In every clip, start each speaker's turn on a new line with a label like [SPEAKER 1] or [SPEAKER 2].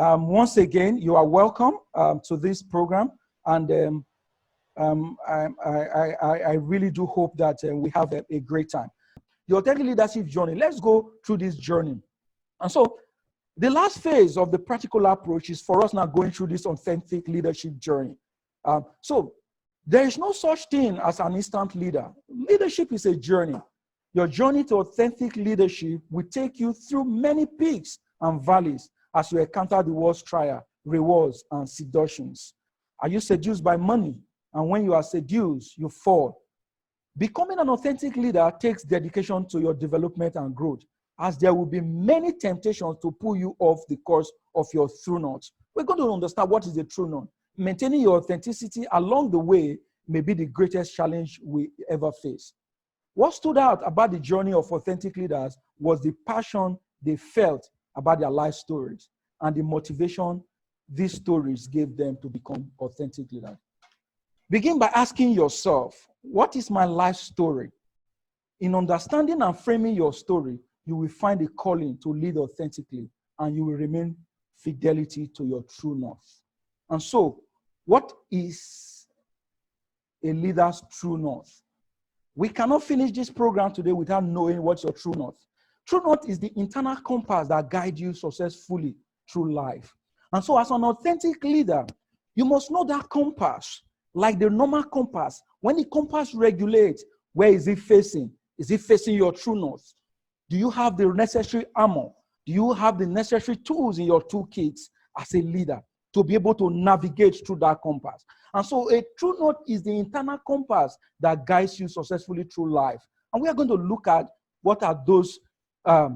[SPEAKER 1] Once again, you are welcome to this program, and I really do hope that we have a great time. The Authentic Leadership Journey, let's go through this journey. And so the last phase of the practical approach is for us now going through this authentic leadership journey. So there is no such thing as an instant leader. Leadership is a journey. Your journey to authentic leadership will take you through many peaks and valleys as you encounter the world's trial, rewards, and seductions. Are you seduced by money? And when you are seduced, you fall. Becoming an authentic leader takes dedication to your development and growth, as there will be many temptations to pull you off the course of your true north. We're going to understand what is the true north. Maintaining your authenticity along the way may be the greatest challenge we ever face. What stood out about the journey of authentic leaders was the passion they felt about their life stories and the motivation these stories gave them to become authentic leaders. Begin by asking yourself, what is my life story? In understanding and framing your story, you will find a calling to lead authentically, and you will remain fidelity to your true north. And so, what is a leader's true north? We cannot finish this program today without knowing what's your true north. True north is the internal compass that guides you successfully through life. And so, as an authentic leader, you must know that compass. Like the normal compass, when the compass regulates, where is it facing? Is it facing your true north? Do you have the necessary armor? Do you have the necessary tools in your toolkit as a leader to be able to navigate through that compass? And so a true north is the internal compass that guides you successfully through life. And we are going to look at what are those, what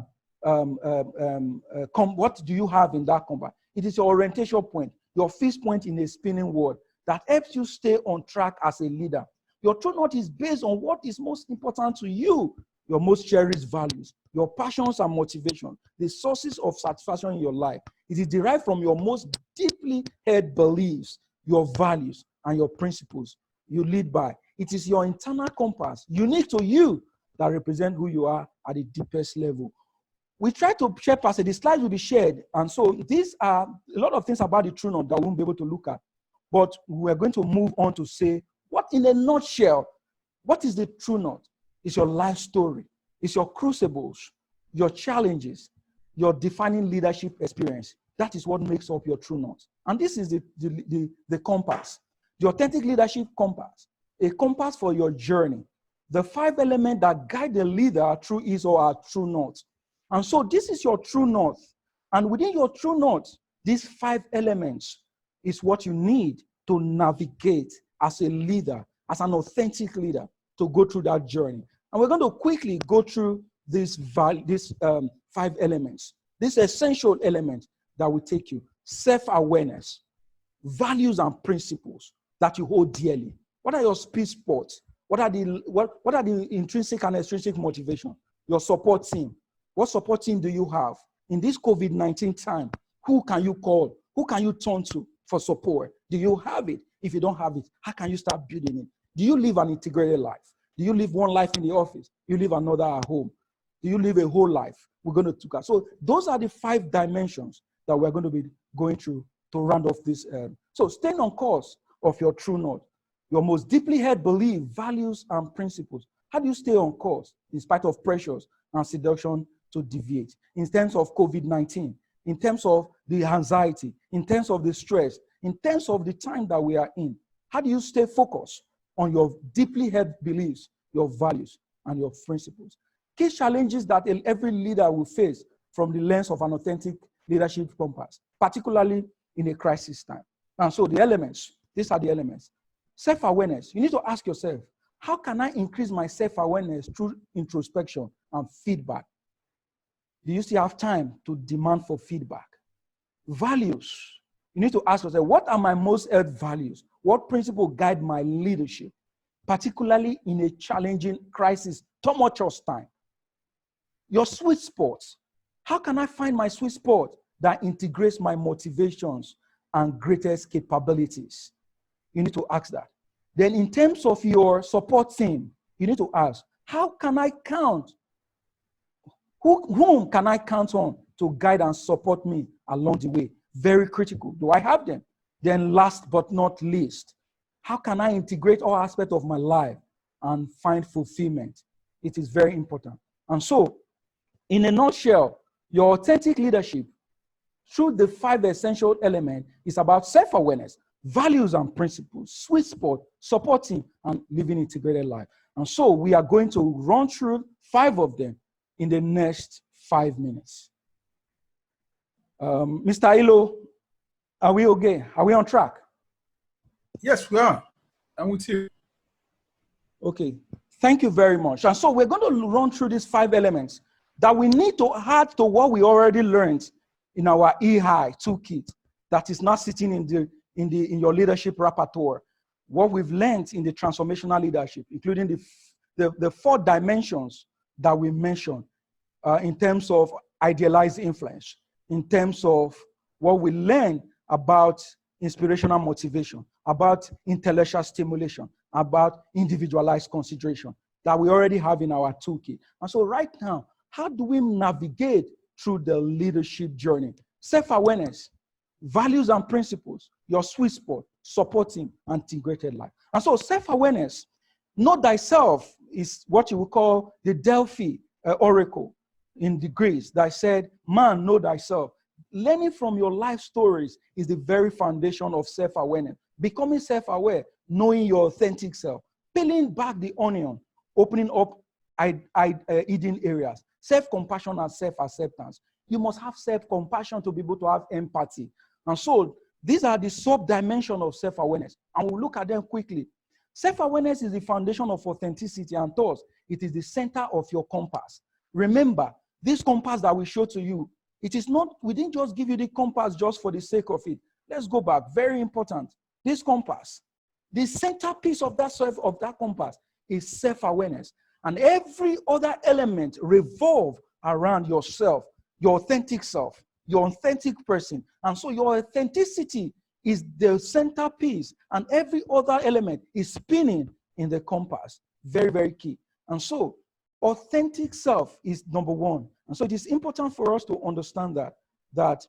[SPEAKER 1] do you have in that compass? It is your orientation point, your fixed point in a spinning world that helps you stay on track as a leader. Your true north is based on what is most important to you, your most cherished values, your passions and motivation, the sources of satisfaction in your life. It is derived from your most deeply held beliefs, your values, and your principles you lead by. It is your internal compass, unique to you, that represent who you are at the deepest level. We try to share passage. The slides will be shared. And so these are a lot of things about the true north that we won't be able to look at. But we're going to move on to say, what in a nutshell, what is the true north? It's your life story. It's your crucibles, your challenges, your defining leadership experience. That is what makes up your true north. And this is the compass, the authentic leadership compass, a compass for your journey. The 5 elements that guide the leader through his or her true north. And so this is your true north. And within your true north, these 5 elements is what you need to navigate as a leader, as an authentic leader, to go through that journey. And we're going to quickly go through these 5 elements, these essential elements that will take you. Self-awareness, values and principles that you hold dearly. What are your speed spots? What are the intrinsic and extrinsic motivation? Your support team. What support team do you have? In this COVID-19 time, who can you call? Who can you turn to for support? Do you have it? If you don't have it, how can you start building it? Do you live an integrated life? Do you live one life in the office? Do you live another at home? Do you live a whole life? We're going to talk about. So those are the 5 dimensions that we're going to be going through to round off this. So staying on course of your true north, your most deeply held belief, values, and principles. How do you stay on course in spite of pressures and seduction to deviate? In terms of COVID-19, in terms of the anxiety, in terms of the stress, in terms of the time that we are in, how do you stay focused on your deeply held beliefs, your values, and your principles? Key challenges that every leader will face from the lens of an authentic leadership compass, particularly in a crisis time. And so the elements, these are the elements. Self-awareness. You need to ask yourself, how can I increase my self-awareness through introspection and feedback? Do you still have time to demand for feedback? Values. You need to ask yourself, what are my most held values? What principles guide my leadership, particularly in a challenging crisis, tumultuous time? Your sweet spots. How can I find my sweet spot that integrates my motivations and greatest capabilities? You need to ask that. Then in terms of your support team, you need to ask, how can I count? Whom can I count on to guide and support me along the way? Very critical. Do I have them? Then last but not least, how can I integrate all aspects of my life and find fulfillment? It is very important. And so, in a nutshell, your authentic leadership through the 5 essential elements is about self-awareness, values and principles, sweet spot, supporting, and living integrated life. And so we are going to run through 5 of them in the next 5 minutes. Mr. Ilo, are we okay? Are we on track?
[SPEAKER 2] Yes, we are. I'm with you.
[SPEAKER 1] Okay, thank you very much. And so we're going to run through these 5 elements that we need to add to what we already learned in our EHI toolkit that is not sitting in your leadership repertoire. What we've learned in the transformational leadership, including the 4 dimensions that we mentioned in terms of idealized influence, in terms of what we learned about inspirational motivation, about intellectual stimulation, about individualized consideration that we already have in our toolkit. And so right now, how do we navigate through the leadership journey? Self-awareness, values and principles, your sweet spot, supporting and integrated life. And so self-awareness, know thyself is what you would call the Delphi oracle in the Greece that said, man, know thyself. Learning from your life stories is the very foundation of self-awareness. Becoming self-aware, knowing your authentic self, peeling back the onion, opening up hidden areas, self-compassion and self-acceptance. You must have self-compassion to be able to have empathy. And so these are the sub-dimensions of self-awareness. And we'll look at them quickly. Self-awareness is the foundation of authenticity, and thus it is the center of your compass. Remember, this compass that we show to you, it is not, we didn't just give you the compass just for the sake of it. Let's go back, very important. This compass, the centerpiece of that compass is self-awareness. And every other element revolve around yourself, your authentic self, your authentic person. And so your authenticity is the centerpiece, and every other element is spinning in the compass. Very, very key. And so authentic self is number 1. And so it is important for us to understand that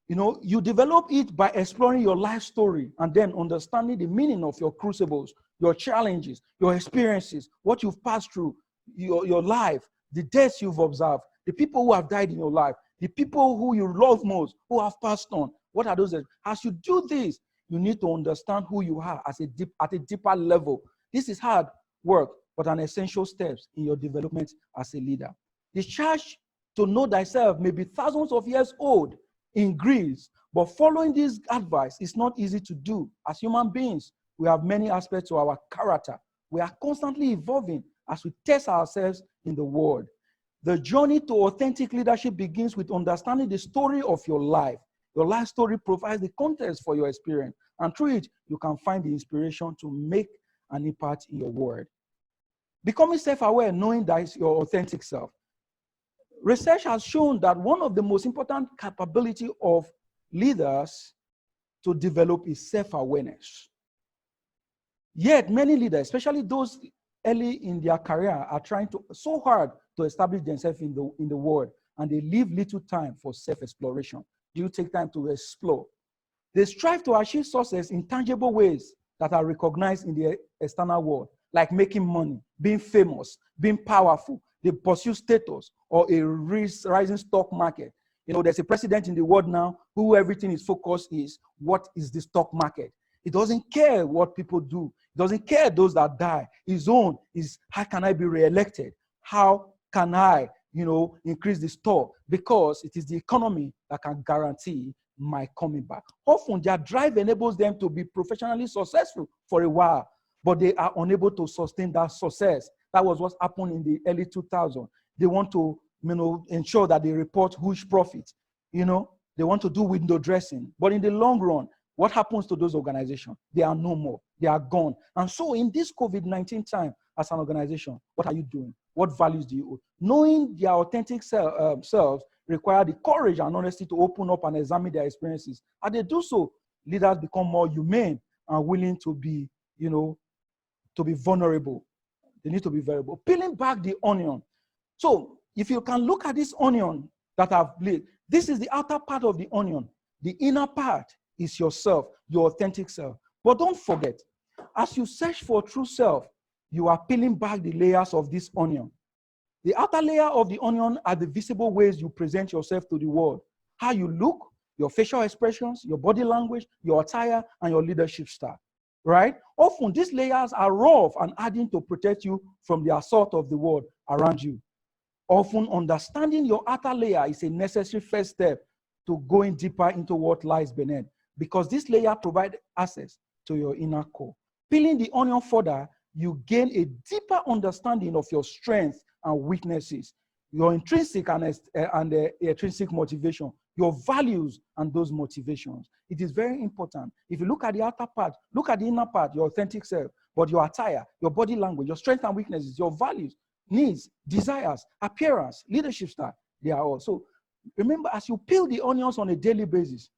[SPEAKER 1] you develop it by exploring your life story and then understanding the meaning of your crucibles, your challenges, your experiences, what you've passed through, your life, the deaths you've observed, the people who have died in your life, the people who you love most, who have passed on. What are those? As you do this, you need to understand who you are at a deeper level. This is hard work, but an essential step in your development as a leader. The charge to know thyself may be thousands of years old in Greece, but following this advice is not easy to do. As human beings, we have many aspects to our character. We are constantly evolving as we test ourselves in the world. The journey to authentic leadership begins with understanding the story of your life. Your life story provides the context for your experience, and through it, you can find the inspiration to make an impact in your world. Becoming self-aware, knowing that is your authentic self. Research has shown that one of the most important capabilities of leaders to develop is self-awareness. Yet many leaders, especially those early in their career, are trying so hard to establish themselves in the world, and they leave little time for self-exploration. Do you take time to explore? They strive to achieve success in tangible ways that are recognized in the external world, like making money, being famous, being powerful. They pursue status or a rising stock market. There's a president in the world now who everything is focused is, what is the stock market? He doesn't care what people do. He doesn't care those that die. His own is, how can I be reelected? How can I, increase the stock? Because it is the economy that can guarantee my coming back. Often their drive enables them to be professionally successful for a while, but they are unable to sustain that success. That was what happened in the early 2000s. They want to, ensure that they report huge profits. They want to do window dressing. But in the long run, what happens to those organizations? They are no more. They are gone. And so in this COVID-19 time, as an organization, what are you doing? What values do you hold? Knowing their authentic selves require the courage and honesty to open up and examine their experiences. As they do so, leaders become more humane and willing to be, to be vulnerable. They need to be vulnerable. Peeling back the onion. So if you can look at this onion that I've laid, this is the outer part of the onion. The inner part is yourself, your authentic self. But don't forget, as you search for true self, you are peeling back the layers of this onion. The outer layer of the onion are the visible ways you present yourself to the world. How you look, your facial expressions, your body language, your attire, and your leadership style, right? Often these layers are rough and adding to protect you from the assault of the world around you. Often understanding your outer layer is a necessary first step to going deeper into what lies beneath, because this layer provides access to your inner core. Peeling the onion further, you gain a deeper understanding of your strengths and weaknesses, your intrinsic and extrinsic motivation, your values and those motivations. It is very important. If you look at the outer part, look at the inner part, your authentic self, but your attire, your body language, your strengths and weaknesses, your values, needs, desires, appearance, leadership style, they are all. So remember, as you peel the onions on a daily basis,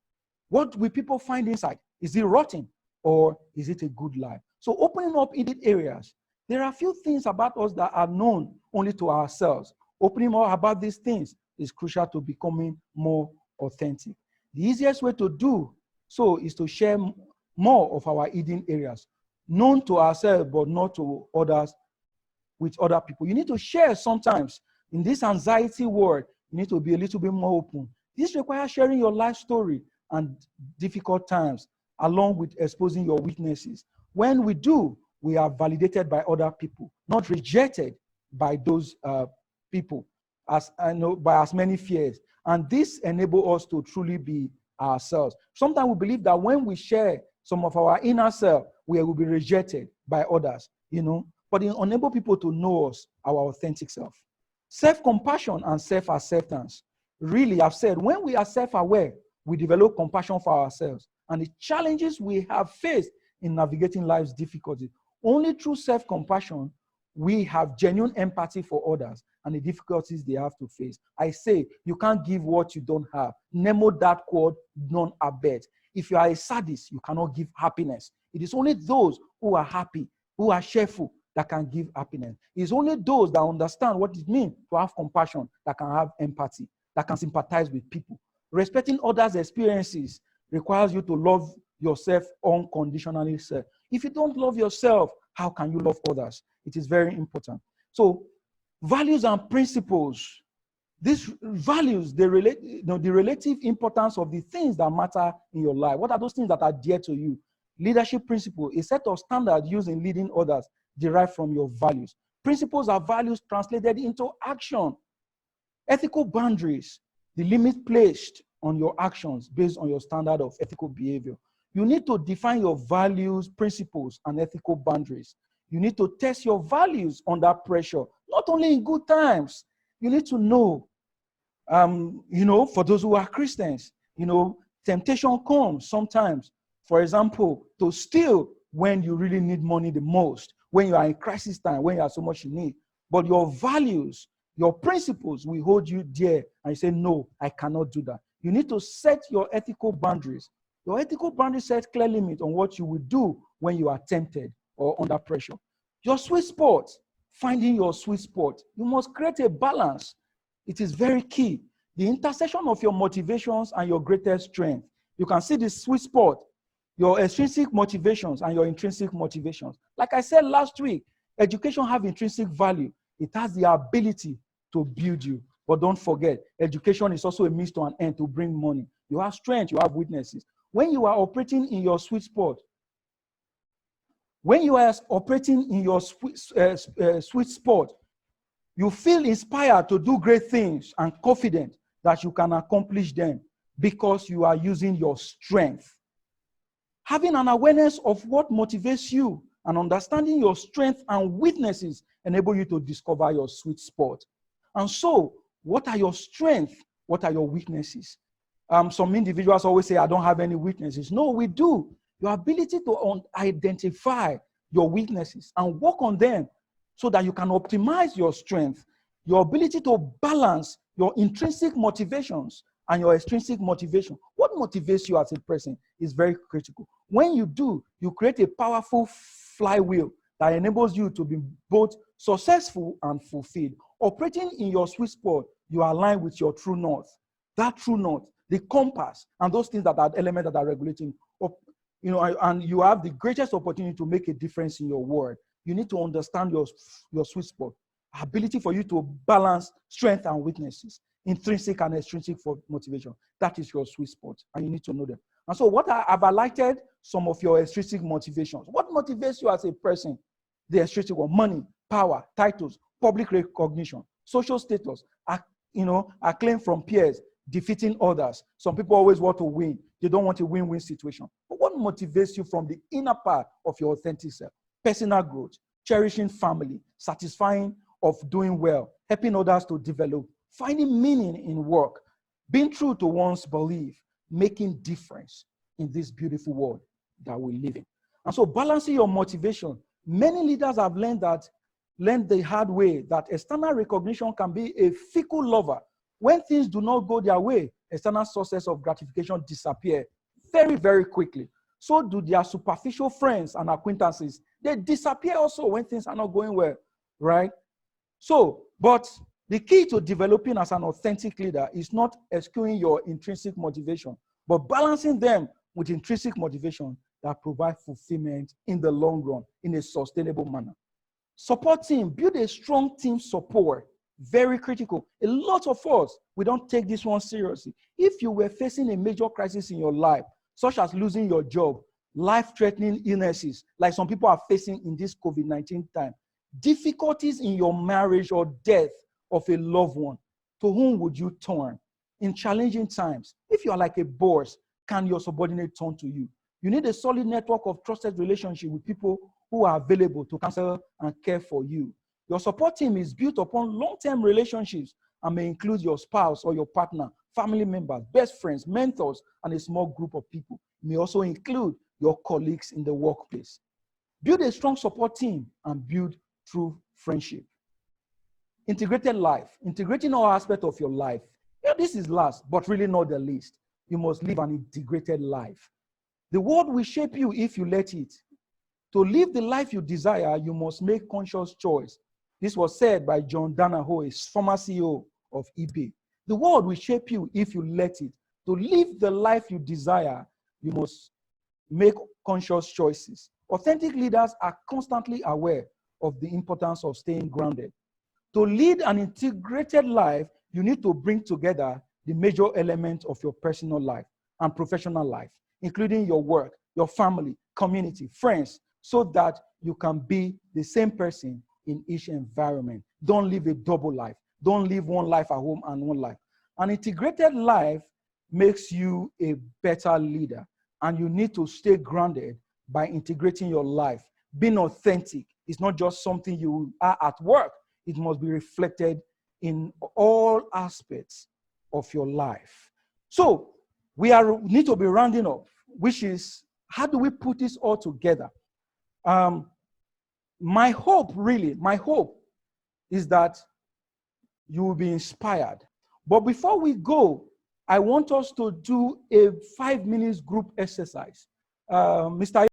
[SPEAKER 1] what will people find inside? Is it rotten or is it a good life? So opening up in these areas, there are a few things about us that are known only to ourselves. Opening more about these things is crucial to becoming more authentic. The easiest way to do so is to share more of our hidden areas, known to ourselves but not to others, with other people. You need to share sometimes. In this anxiety world, you need to be a little bit more open. This requires sharing your life story and difficult times, along with exposing your weaknesses. When we do, we are validated by other people, not rejected by those people, as I know, by as many fears. And this enables us to truly be ourselves. Sometimes we believe that when we share some of our inner self, we will be rejected by others, but it enables people to know us, our authentic self. Self-compassion and self-acceptance. Really, I've said, when we are self-aware, we develop compassion for ourselves and the challenges we have faced in navigating life's difficulties. Only through self-compassion, we have genuine empathy for others and the difficulties they have to face. I say, you can't give what you don't have. Nemo that quote, non abet. If you are a sadist, you cannot give happiness. It is only those who are happy, who are cheerful, that can give happiness. It's only those that understand what it means to have compassion that can have empathy, that can sympathize with people. Respecting others' experiences requires you to love yourself unconditionally. If you don't love yourself, how can you love others? It is very important. So, values and principles. These values, they relate, the relative importance of the things that matter in your life. What are those things that are dear to you? Leadership principle, a set of standards used in leading others, derived from your values. Principles are values translated into action. Ethical boundaries, the limit placed on your actions based on your standard of ethical behavior. You need to define your values, principles, and ethical boundaries. You need to test your values under pressure, not only in good times. You need to know, for those who are Christians, temptation comes sometimes. For example, to steal when you really need money the most, when you are in crisis time, when you are so much in need. But your values, your principles will hold you dear, and you say, no, I cannot do that. You need to set your ethical boundaries. Your ethical boundaries set clear limits on what you will do when you are tempted or under pressure. Your sweet spot, finding your sweet spot. You must create a balance. It is very key. The intersection of your motivations and your greatest strength. You can see the sweet spot, your extrinsic motivations and your intrinsic motivations. Like I said last week, education has intrinsic value. It has the ability to build you. But don't forget, education is also a means to an end to bring money. You have strength, you have weaknesses. When you are operating in your sweet spot, when you are operating in your sweet spot, you feel inspired to do great things and confident that you can accomplish them because you are using your strength. Having an awareness of what motivates you and understanding your strengths and weaknesses enable you to discover your sweet spot. And so, what are your strengths? What are your weaknesses? Some individuals always say, I don't have any weaknesses. No, we do. Your ability to identify your weaknesses and work on them so that you can optimize your strength, your ability to balance your intrinsic motivations and your extrinsic motivation. What motivates you as a person is very critical. When you do, you create a powerful flywheel that enables you to be both successful and fulfilled. Operating in your sweet spot, you align with your true north. That true north, the compass, and those things that are elements that are regulating. And you have the greatest opportunity to make a difference in your world. You need to understand your sweet spot, ability for you to balance strength and weaknesses, intrinsic and extrinsic for motivation. That is your sweet spot, and you need to know them. And so I've highlighted some of your extrinsic motivations. What motivates you as a person? The extrinsic one: money, power, titles, public recognition, social status, acclaim from peers, defeating others. Some people always want to win. They don't want a win-win situation. But what motivates you from the inner part of your authentic self? Personal growth, cherishing family, satisfying of doing well, helping others to develop, finding meaning in work, being true to one's belief, making difference in this beautiful world that we live in. And so balancing your motivation, many leaders have learned the hard way that external recognition can be a fickle lover. When things do not go their way, external sources of gratification disappear very, very quickly. So do their superficial friends and acquaintances. They disappear also when things are not going well, right? So, but the key to developing as an authentic leader is not eschewing your intrinsic motivation, but balancing them with intrinsic motivation that provide fulfillment in the long run in a sustainable manner. Support team, build a strong team support. Very critical. A lot of us, we don't take this one seriously. If you were facing a major crisis in your life, such as losing your job, life-threatening illnesses, like some people are facing in this COVID-19 time, difficulties in your marriage or death of a loved one, to whom would you turn? In challenging times, if you are like a boss, can your subordinate turn to you? You need a solid network of trusted relationship with people who are available to counsel and care for you. Your support team is built upon long-term relationships and may include your spouse or your partner, family members, best friends, mentors, and a small group of people. It may also include your colleagues in the workplace. Build a strong support team and build true friendship. Integrated life, integrating all aspects of your life. Yeah, this is last, but really not the least. You must live an integrated life. The world will shape you if you let it. To live the life you desire, you must make conscious choice. This was said by John Danaher, a former CEO of eBay. The world will shape you if you let it. To live the life you desire, you must make conscious choices. Authentic leaders are constantly aware of the importance of staying grounded. To lead an integrated life, you need to bring together the major elements of your personal life and professional life, including your work, your family, community, friends, so that you can be the same person in each environment. Don't live a double life. Don't live one life at home and one life. An integrated life makes you a better leader, and you need to stay grounded by integrating your life. Being authentic is not just something you are at work. It must be reflected in all aspects of your life. So we need to be rounding up, which is, how do we put this all together? My hope is that you will be inspired. But before we go, I want us to do a 5 minutes group exercise. Mr.